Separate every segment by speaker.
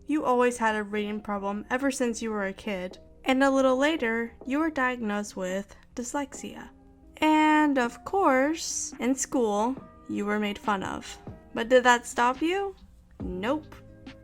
Speaker 1: You always had a reading problem ever since you were a kid. And a little later, you were diagnosed with dyslexia. And of course, in school, you were made fun of. But did that stop you? Nope.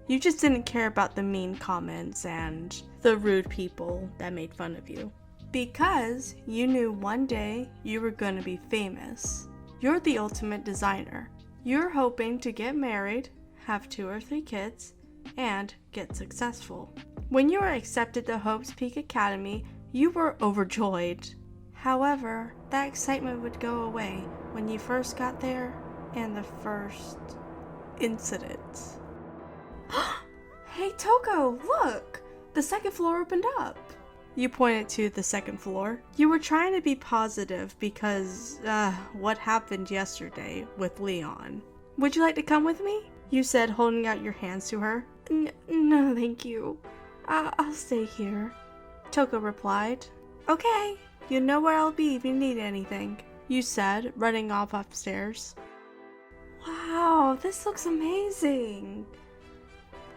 Speaker 1: You just didn't care about the mean comments and the rude people that made fun of you. Because you knew one day you were going to be famous. You're the ultimate designer. You're hoping to get married, have 2 or 3 kids, and get successful. When you were accepted to Hope's Peak Academy, you were overjoyed. However, that excitement would go away when you first got there and the first incident. Hey Toko, look! The second floor opened up. You pointed to the second floor. You were trying to be positive because, what happened yesterday with Leon. Would you like to come with me? You said, holding out your hands to her. No, thank you. I'll stay here. Toko replied. Okay, you know where I'll be if you need anything. You said, running off upstairs. Wow, this looks amazing.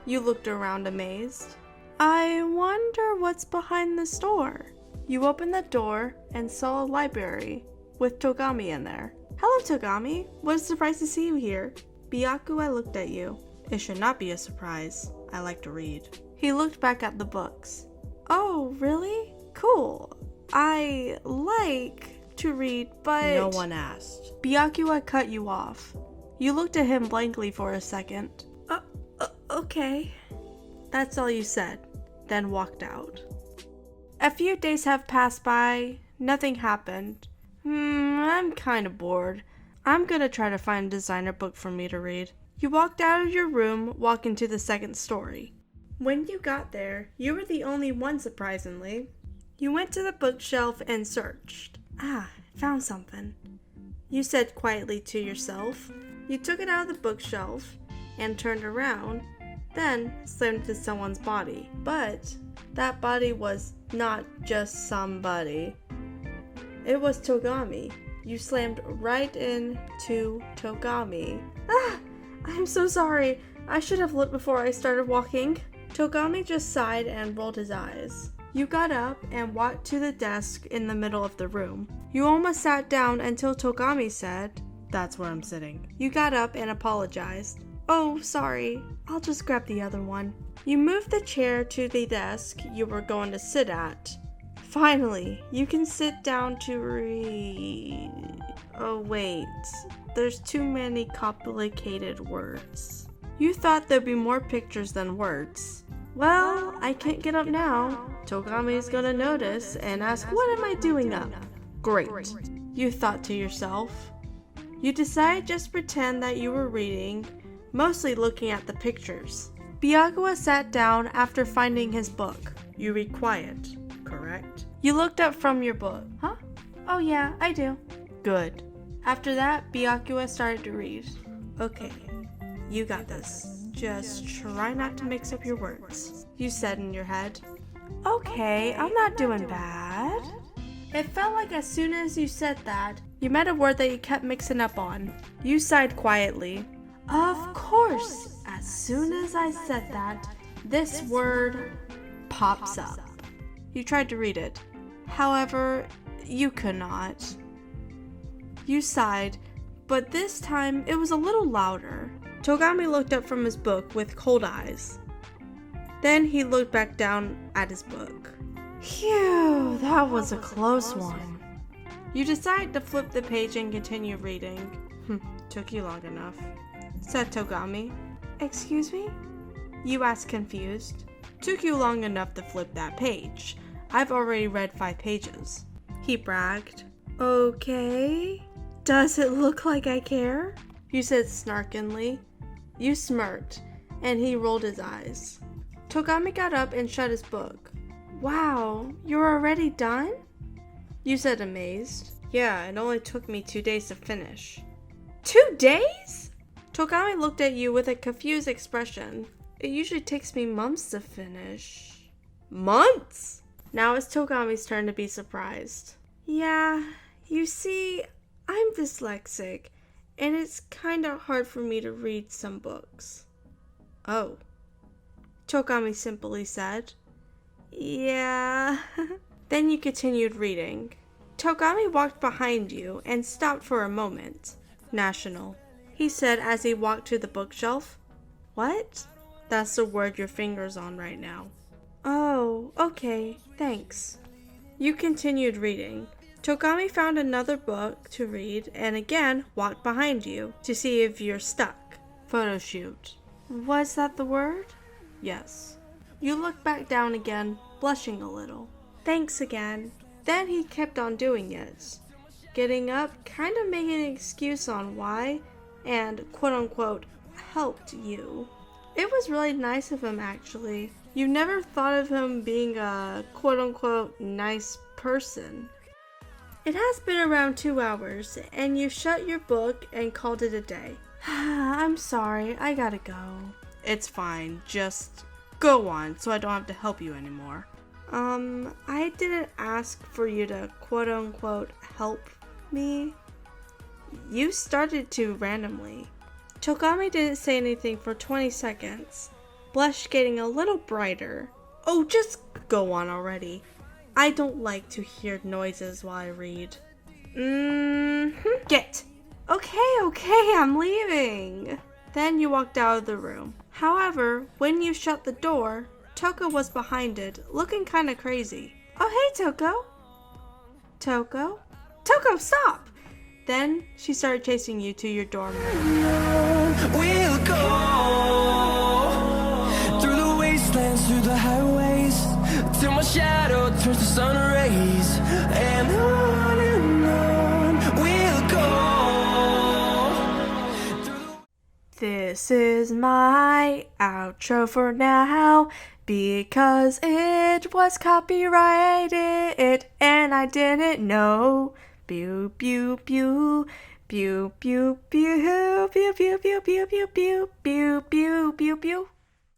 Speaker 1: You looked around amazed. I wonder what's behind this door. You opened the door and saw a library with Togami in there. Hello Togami, what a surprise to see you here. Byakuya looked at you. It should not be a surprise. I like to read. He looked back at the books. Oh, really? Cool. I like to read, but... No one asked. Byakuya cut you off. You looked at him blankly for a second. Okay. That's all you said, then walked out. A few days have passed by. Nothing happened. I'm kind of bored. I'm gonna try to find a designer book for me to read. You walked out of your room, walked into the second story. When you got there, you were the only one, surprisingly. You went to the bookshelf and searched. Found something. You said quietly to yourself. You took it out of the bookshelf and turned around, then slammed into someone's body. But that body was not just somebody. It was Togami. You slammed right into Togami. I'm so sorry. I should have looked before I started walking. Togami just sighed and rolled his eyes. You got up and walked to the desk in the middle of the room. You almost sat down until Togami said, "That's where I'm sitting." You got up and apologized. Oh, sorry. I'll just grab the other one. You moved the chair to the desk you were going to sit at. Finally, you can sit down to read. Oh wait, there's too many complicated words. You thought there'd be more pictures than words. Well, I can't get up now. Togami is gonna notice and ask, what am I doing up? Great, you thought to yourself. You decided just pretend that you were reading, mostly looking at the pictures. Byakuya sat down after finding his book. You read quiet, correct? You looked up from your book. Huh? Oh yeah, I do. Good. After that, Byakuya started to read. Okay, you got this. Just try not to mix up your words, you said in your head. Okay, I'm not doing bad. It felt like as soon as you said that, you met a word that you kept mixing up on. You sighed quietly. Of course, as soon as I said that, this word pops up. You tried to read it. However, you could not. You sighed, but this time it was a little louder. Togami looked up from his book with cold eyes. Then he looked back down at his book. Phew, that was a close one. You decided to flip the page and continue reading. Took you long enough, said Togami. Excuse me? You asked, confused. Took you long enough to flip that page. I've already read 5 pages, he bragged. Okay. Does it look like I care? You said snarkingly. You smirked, and he rolled his eyes. Togami got up and shut his book. Wow, you're already done? You said amazed. Yeah, it only took me 2 days to finish. 2 days? Togami looked at you with a confused expression. It usually takes me months to finish. Months? Now it's Togami's turn to be surprised. Yeah, you see, I'm dyslexic, and it's kinda hard for me to read some books. Oh. Togami simply said. Yeah. Then you continued reading. Togami walked behind you and stopped for a moment. National, he said as he walked to the bookshelf. What? That's the word your finger's on right now. Oh, okay, thanks. You continued reading. Togami found another book to read and again walked behind you to see if you're stuck. Photo shoot. Was that the word? Yes. You looked back down again, blushing a little. Thanks again. Then he kept on doing it. Getting up, kind of making an excuse on why, and quote-unquote, helped you. It was really nice of him, actually. You never thought of him being a quote-unquote nice person. It has been around 2 hours, and you shut your book and called it a day. I'm sorry, I gotta go. It's fine, just go on so I don't have to help you anymore. I didn't ask for you to quote-unquote help me. You started to randomly. Togami didn't say anything for 20 seconds, blush getting a little brighter. Oh, just go on already. I don't like to hear noises while I read. Get. Okay, I'm leaving. Then you walked out of the room. However, when you shut the door, Toko was behind it, looking kinda crazy. Oh, hey, Toko. Toko, stop! Then she started chasing you to your dorm room.
Speaker 2: We'll go through the wastelands, through the highways, till my shadow turns to sun rays, and on we'll go.
Speaker 1: This is my outro for now, because it was copyrighted and I didn't know. Pew pew pew pew pew pew pew pew pew pew pew pew pew pew pew pew.